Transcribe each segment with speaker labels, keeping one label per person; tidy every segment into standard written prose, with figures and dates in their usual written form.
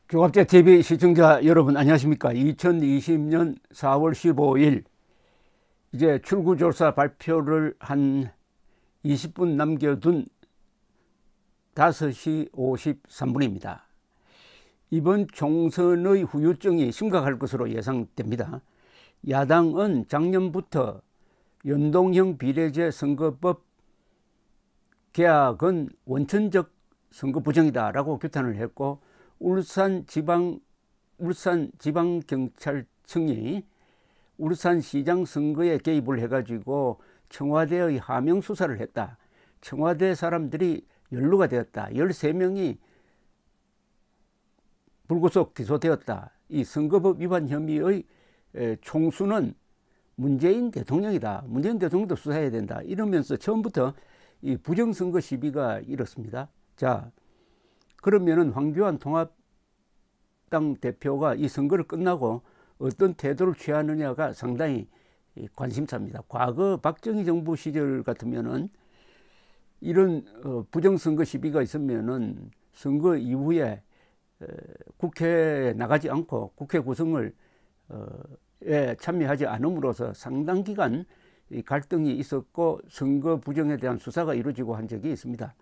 Speaker 1: 종합제 TV 시청자 여러분 안녕하십니까? 2020년 4월 15일 이제 출구조사 발표를 한 20분 남겨둔 5시 53분입니다. 이번 총선의 후유증이 심각할 것으로 예상됩니다. 야당은 작년부터 연동형 비례제 선거법 개혁은 원천적 선거 부정이다라고 규탄을 했고, 울산지방경찰청이 울산시장 선거에 개입을 해가지고 청와대의 하명 수사를 했다. 청와대 사람들이 연루가 되었다. 13명이 불구속 기소되었다. 이 선거법 위반 혐의의 총수는 문재인 대통령이다. 문재인 대통령도 수사해야 된다. 이러면서 처음부터 이 부정선거 시비가 일었습니다. 자, 그러면은 황교안 통합당 대표가 이 선거를 끝나고 어떤 태도를 취하느냐가 상당히 관심사입니다. 과거 박정희 정부 시절 같으면은 이런 부정선거 시비가 있으면은 선거 이후에 국회에 나가지 않고 국회 구성을 참여하지 않음으로써 상당 기간 갈등이 있었고 선거 부정에 대한 수사가 이루어지고 한 적이 있습니다.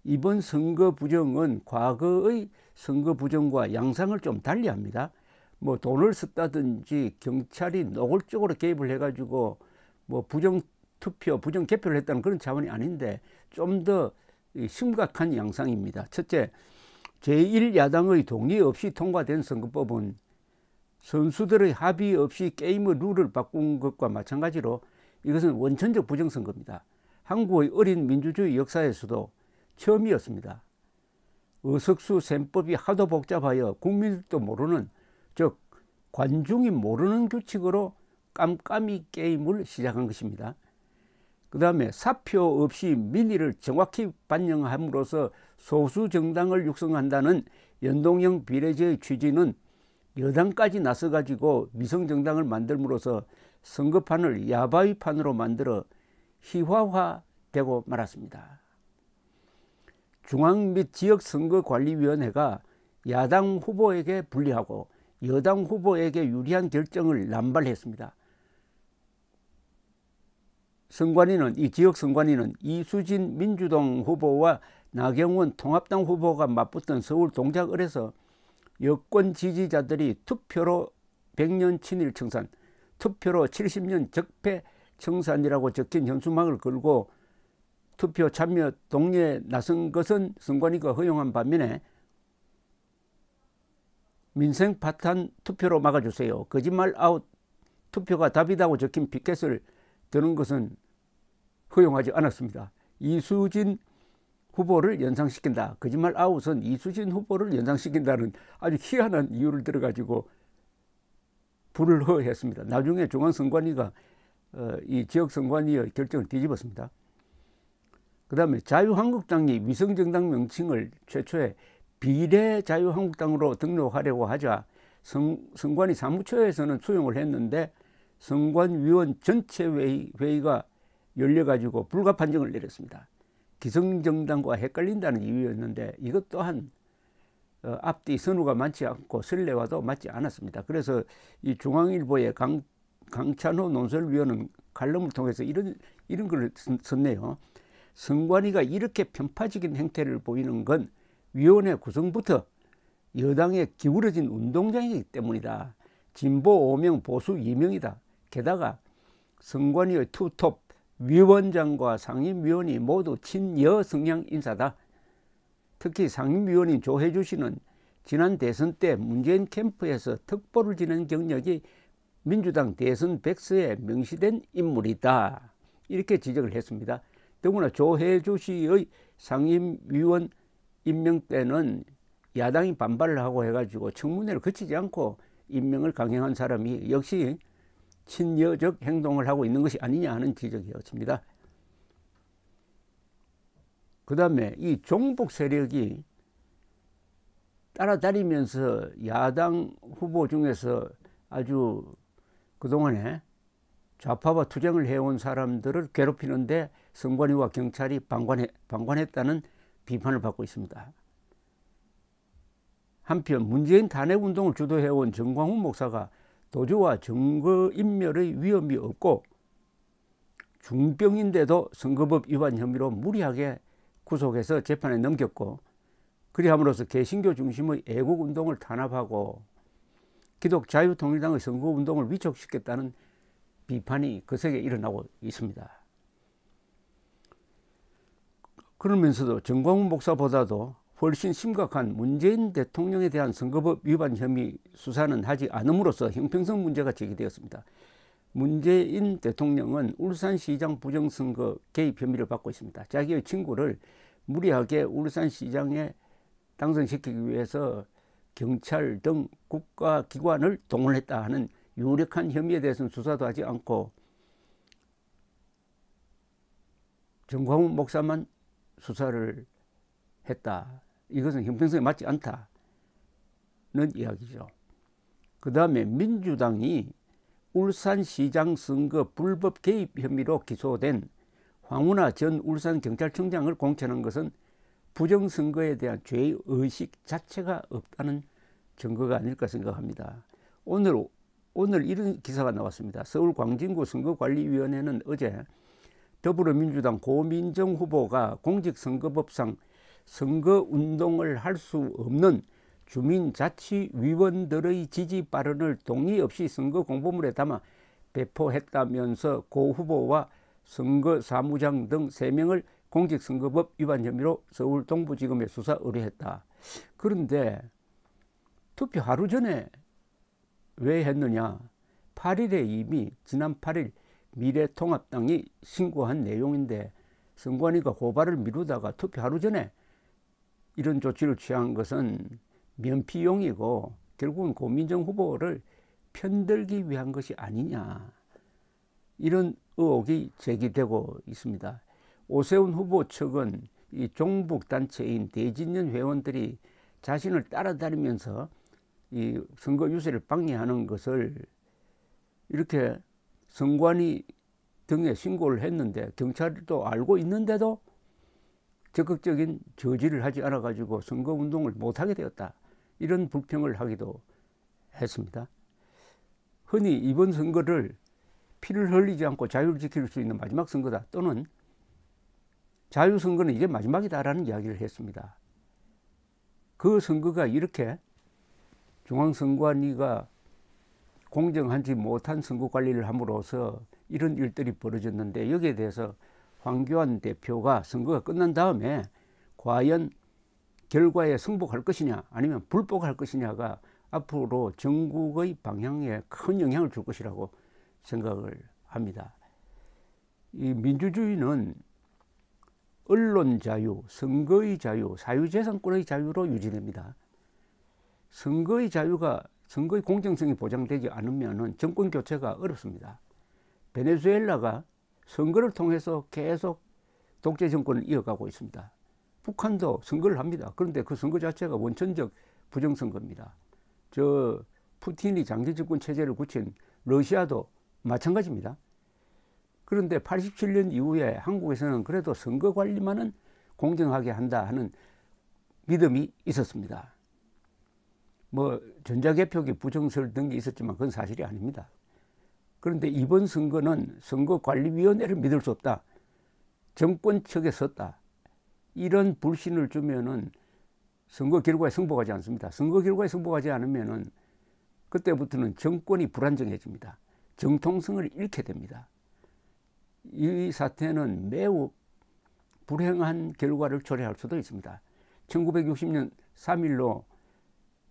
Speaker 1: 이번 선거 부정은 과거의 선거 부정과 양상을 좀 달리합니다. 뭐 돈을 썼다든지 경찰이 노골적으로 개입을 해가지고 뭐 부정 투표, 부정 개표를 했다는 그런 차원이 아닌데 좀 더 심각한 양상입니다. 첫째, 제1야당의 동의 없이 통과된 선거법은 선수들의 합의 없이 게임의 룰을 바꾼 것과 마찬가지로 이것은 원천적 부정선거입니다. 한국의 어린 민주주의 역사에서도 처음이었습니다. 의석수 셈법이 하도 복잡하여 국민들도 모르는, 즉 관중이 모르는 규칙으로 깜깜이 게임을 시작한 것입니다. 그 다음에 사표 없이 민의를 정확히 반영함으로써 소수 정당을 육성한다는 연동형 비례제의 취지는 여당까지 나서가지고 미성정당을 만들므로써 선거판을 야바위판으로 만들어 희화화되고 말았습니다. 중앙 및 지역선거관리위원회가 야당 후보에게 불리하고 여당 후보에게 유리한 결정을 남발했습니다. 이 지역 선관위는 이수진 민주당 후보와 나경원 통합당 후보가 맞붙은 서울 동작을에서 여권 지지자들이 투표로 100년 친일 청산, 투표로 70년 적폐 청산이라고 적힌 현수막을 걸고 투표 참여 동료에 나선 것은 선관위가 허용한 반면에 민생 파탄 투표로 막아주세요, 거짓말 아웃, 투표가 답이다고 적힌 피켓을 드는 것은 허용하지 않았습니다. 이수진 후보를 연상시킨다. 거짓말 아웃은 이수진 후보를 연상시킨다는 아주 희한한 이유를 들어가지고 불허했습니다. 나중에 중앙선관위가 이 지역선관위의 결정을 뒤집었습니다. 그 다음에 자유한국당이 위성정당 명칭을 최초에 비례자유한국당으로 등록하려고 하자 선관위 사무처에서는 수용을 했는데 선관위원 전체 회의가 열려가지고 불가 판정을 내렸습니다. 기성정당과 헷갈린다는 이유였는데 이것 또한 앞뒤 선우가 맞지 않고 선례와도 맞지 않았습니다. 그래서 이 중앙일보의 강찬호 논설위원은 칼럼을 통해서 이런 글을 썼네요. 선관위가 이렇게 편파적인 행태를 보이는 건 위원회 구성부터 여당에 기울어진 운동장이기 때문이다. 진보 5명 보수 2명이다. 게다가 선관위의 투톱 위원장과 상임위원이 모두 친여 성향 인사다. 특히 상임위원인 조혜주 씨는 지난 대선 때 문재인 캠프에서 특보를 지낸 경력이 민주당 대선 백서에 명시된 인물이다. 이렇게 지적을 했습니다. 더구나 조혜주 씨의 상임위원 임명 때는 야당이 반발을 하고 해가지고 청문회를 거치지 않고 임명을 강행한 사람이 역시 친여적 행동을 하고 있는 것이 아니냐 하는 지적이었습니다. 그 다음에 이 종북 세력이 따라다니면서 야당 후보 중에서 아주 그동안에 좌파와 투쟁을 해온 사람들을 괴롭히는데 선관위와 경찰이 방관했다는 비판을 받고 있습니다. 한편 문재인 탄핵운동을 주도해온 정광훈 목사가 도주와 증거인멸의 위험이 없고 중병인데도 선거법 위반 혐의로 무리하게 구속해서 재판에 넘겼고, 그리함으로써 개신교 중심의 애국운동을 탄압하고 기독자유통일당의 선거운동을 위축시켰다는 비판이 거세게 일어나고 있습니다. 그러면서도 정광훈 목사보다도 훨씬 심각한 문재인 대통령에 대한 선거법 위반 혐의 수사는 하지 않음으로써 형평성 문제가 제기되었습니다. 문재인 대통령은 울산시장 부정선거 개입 혐의를 받고 있습니다. 자기의 친구를 무리하게 울산시장에 당선시키기 위해서 경찰 등 국가기관을 동원했다 하는 유력한 혐의에 대해서는 수사도 하지 않고 정광훈 목사만 수사를 했다. 이것은 형평성에 맞지 않다는 이야기죠. 그 다음에 민주당이 울산시장 선거 불법 개입 혐의로 기소된 황운하 전 울산경찰청장을 공천한 것은 부정선거에 대한 죄의식 자체가 없다는 증거가 아닐까 생각합니다. 오늘 이런 기사가 나왔습니다. 서울광진구 선거관리위원회는 어제 더불어민주당 고민정 후보가 공직선거법상 선거운동을 할 수 없는 주민자치위원들의 지지 발언을 동의 없이 선거 공보물에 담아 배포했다면서 고 후보와 선거사무장 등 3명을 공직선거법 위반 혐의로 서울 동부지검에 수사 의뢰했다. 그런데 투표 하루 전에 왜 했느냐? 8일에 이미 지난 8일 미래통합당이 신고한 내용인데 선관위가 고발을 미루다가 투표 하루 전에 이런 조치를 취한 것은 면피용이고 결국은 고민정 후보를 편들기 위한 것이 아니냐, 이런 의혹이 제기되고 있습니다. 오세훈 후보 측은 이 종북단체인 대진년 회원들이 자신을 따라다니면서 이 선거 유세를 방해하는 것을 이렇게 선관위 등에 신고를 했는데 경찰도 알고 있는데도 적극적인 저지를 하지 않아 가지고 선거운동을 못하게 되었다, 이런 불평을 하기도 했습니다. 흔히 이번 선거를 피를 흘리지 않고 자유를 지킬 수 있는 마지막 선거다, 또는 자유선거는 이게 마지막이다라는 이야기를 했습니다. 그 선거가 이렇게 중앙선관위가 공정하지 못한 선거관리를 함으로써 이런 일들이 벌어졌는데, 여기에 대해서 황교안 대표가 선거가 끝난 다음에 과연 결과에 승복할 것이냐 아니면 불복할 것이냐가 앞으로 전국의 방향에 큰 영향을 줄 것이라고 생각을 합니다. 이 민주주의는 언론 자유, 선거의 자유, 사유재산권의 자유로 유지됩니다. 선거의 공정성이 보장되지 않으면 정권 교체가 어렵습니다. 베네수엘라가 선거를 통해서 계속 독재 정권을 이어가고 있습니다. 북한도 선거를 합니다. 그런데 그 선거 자체가 원천적 부정선거입니다. 푸틴이 장기 집권 체제를 굳힌 러시아도 마찬가지입니다. 그런데 87년 이후에 한국에서는 그래도 선거 관리만은 공정하게 한다 하는 믿음이 있었습니다. 전자개표기 부정설 등 게 있었지만 그건 사실이 아닙니다. 그런데 이번 선거는 선거관리위원회를 믿을 수 없다, 정권 측에 섰다, 이런 불신을 주면은 선거 결과에 승복하지 않습니다. 선거 결과에 승복하지 않으면은 그때부터는 정권이 불안정해집니다. 정통성을 잃게 됩니다. 이 사태는 매우 불행한 결과를 초래할 수도 있습니다. 1960년 3.15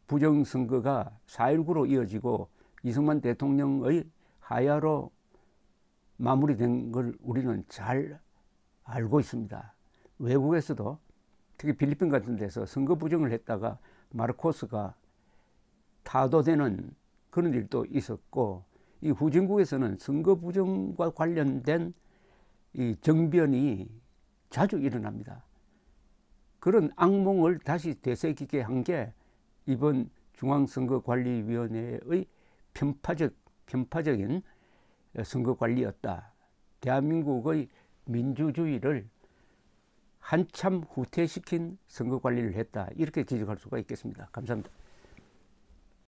Speaker 1: 부정선거가 4.19로 이어지고 이승만 대통령의 하야로 마무리된 걸 우리는 잘 알고 있습니다. 외국에서도 특히 필리핀 같은 데서 선거 부정을 했다가 마르코스가 타도되는 그런 일도 있었고, 이 후진국에서는 선거 부정과 관련된 이 정변이 자주 일어납니다. 그런 악몽을 다시 되새기게 한 게 이번 중앙선거관리위원회의 편파적인 선거관리였다. 대한민국의 민주주의를 한참 후퇴시킨 선거관리를 했다, 이렇게 지적할 수가 있겠습니다. 감사합니다.